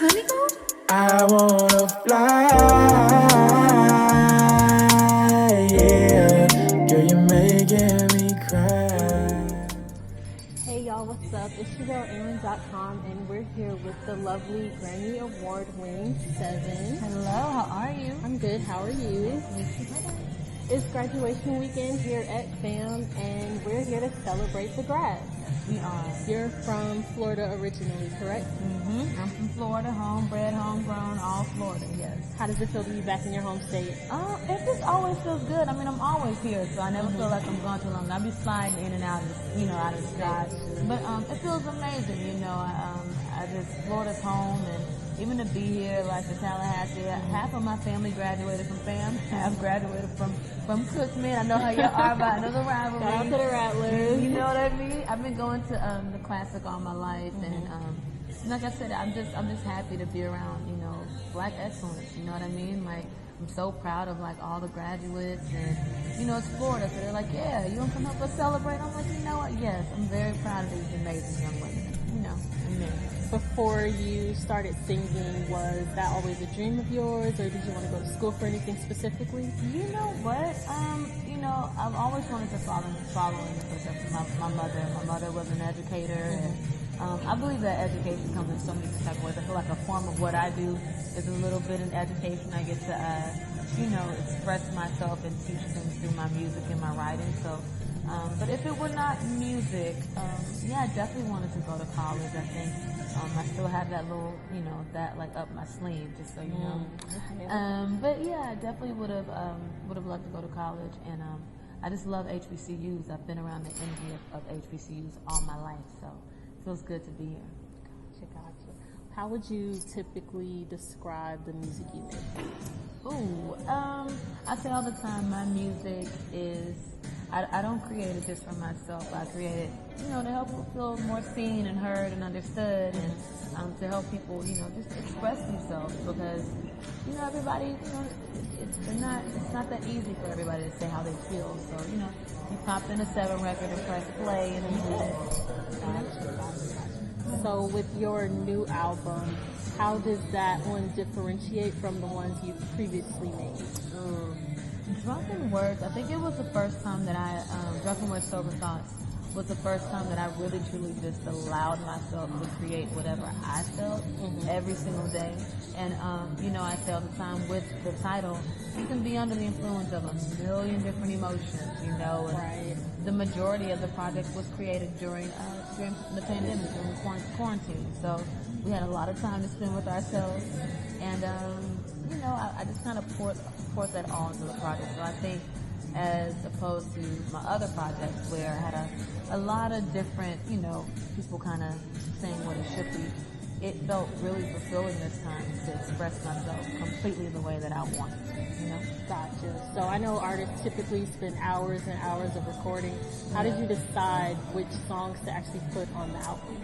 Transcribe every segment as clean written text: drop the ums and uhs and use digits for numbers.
I wanna fly, yeah. Girl, you're making me cry. Hey y'all, what's up? It's your girl Eryn.com, and we're here with the lovely Grammy Award winning Sevyn. Hello, how are you? I'm good, how are you? It's graduation weekend here at FAM, and we're here to celebrate the grads. We are. You're from Florida originally, correct? Mm-hmm. I'm from Florida, homebred, homegrown, all Florida, yes. How does it feel to be back in your home state? It just always feels good. I mean, I'm always here, so I never feel like I'm gone too long. I'll be sliding in and out of the, out of the state. But it feels amazing, I just, Florida's home, and even to be here, like the Tallahassee, half of my family graduated from FAM, half graduated from Cookman. I know how y'all are about another rivalry. Shout out to the Rattlers. You know what I mean? I've been going to the Classic all my life, and like I said, I'm just happy to be around, Black excellence. You know what I mean? Like, I'm so proud of like all the graduates, and it's Florida, so they're like, yeah, you want to come help us celebrate? I'm like, you know what? Yes, I'm very proud of these amazing young women. Amen. Before you started singing, was that always a dream of yours, or did you want to go to school for anything specifically? You know what? I've always wanted to follow in the footsteps of my mother. My mother was an educator, and I believe that education comes in so many types of ways. I feel like a form of what I do is a little bit in education. I get to, express myself and teach things through my music and my writing. So, but if it were not music, I definitely wanted to go to college. I think I still have that little, that like up my sleeve, just so you know. But yeah, I definitely would have loved to go to college, and I just love HBCUs. I've been around the energy of HBCUs all my life, so it feels good to be here. Gotcha. How would you typically describe the music you make? I say all the time, my music is, I don't create it just for myself. I create it, to help people feel more seen and heard and understood, and to help people, just express themselves, because, everybody, it's not that easy for everybody to say how they feel. So, you pop in a Sevyn record and press play, and then you get it. So with your new album, how does that one differentiate from the ones you've previously made? Drunken Words, I think it was the first time that Drunken Words, Sober Thoughtz was the first time that I really truly just allowed myself to create whatever I felt every single day. And, I say all the time with the title, you can be under the influence of a million different emotions, and right. The majority of the project was created during the pandemic, during quarantine. So we had a lot of time to spend with ourselves, and, I just kind of poured that all into the project. So I think, as opposed to my other projects where I had a lot of different, people kind of saying what it should be, it felt really fulfilling this time to express myself completely the way that I wanted to, Gotcha. So I know artists typically spend hours and hours of recording. How did you decide which songs to actually put on the album?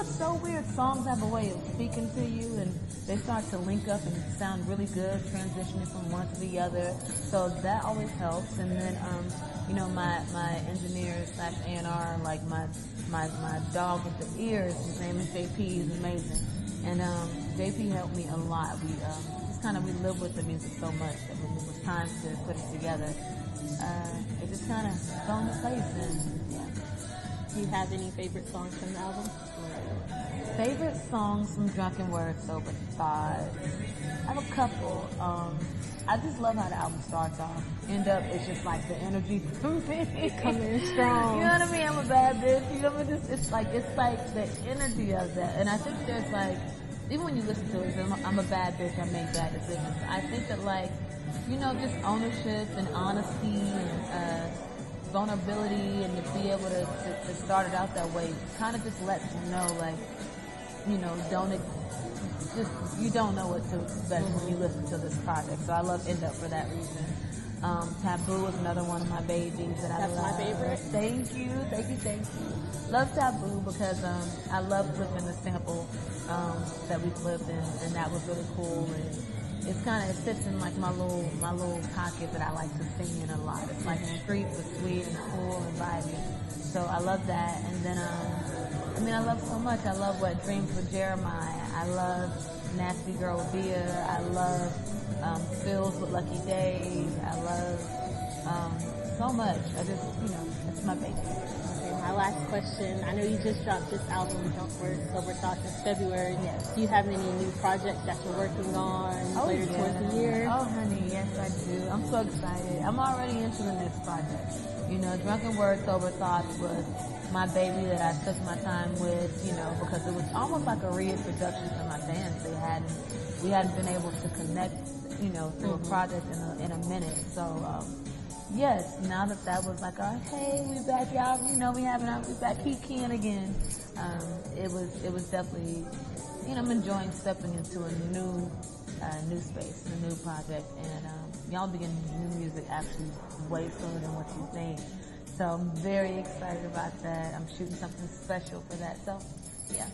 It's so weird. Songs have a way of speaking to you, and they start to link up and sound really good, transitioning from one to the other. So that always helps. And then, my engineer / A&R, like my dog with the ears, his name is JP. He's amazing. And JP helped me a lot. We live with the music so much that when it was time to put it together, it just kind of fell into place. And yeah. Do you have any favorite songs from the album? Favorite songs from Drunken Words, Sober Thoughtz. I have a couple. I just love how the album starts off. End up, it's just like the energy from me. Coming strong. You know what I mean? I'm a bad bitch. It's like the energy of that. And I think there's like, even when you listen to it, I'm a bad bitch, I make bad decisions. I think that just ownership and honesty and vulnerability, and to be able to start it out that way kind of just lets you know, you don't know what to expect when you listen to this project. So I love End Up for that reason. Taboo is another one of my babies that I love. That's my favorite. Thank you. Love Taboo because I love flipping the sample that we flipped, and that was really cool. And it sits in like my little pocket that I like to sing in a lot. It's like street but sweet and cool and vibey. So I love that. And then I mean, I love so much. I love What Dreams for Jeremiah. I love Nasty Girl Via. I love Fills with Lucky Days. I love so much. I just, it's my baby. Okay, my last question. I know you just dropped this album, Drunken Words, Sober Thoughtz, in February. Yes. Do you have any new projects that you're working on later towards the year? Oh, honey, yes, I do. I'm so excited. I'm already into the next project. Drunken Wordz, Sober Thoughtz was my baby that I took my time with, because it was almost like a reintroduction to my fans. We hadn't been able to connect, through a project in a minute. So, yes, now that was like, hey, we back, y'all, we back keying again. It was definitely, I'm enjoying stepping into a new space, a new project, and y'all be getting new music actually way sooner than what you think. So I'm very excited about that. I'm shooting something special for that. So, yeah,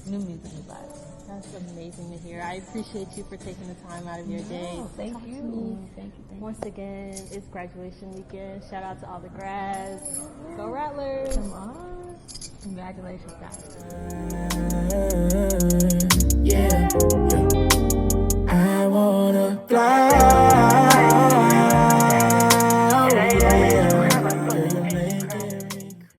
new music, new vibes. That's amazing to hear. I appreciate you for taking the time out of your day. Thank you. Thank you. Once again, it's graduation weekend. Shout out to all the grads. Go Rattlers. Come on. Congratulations, guys. Yeah.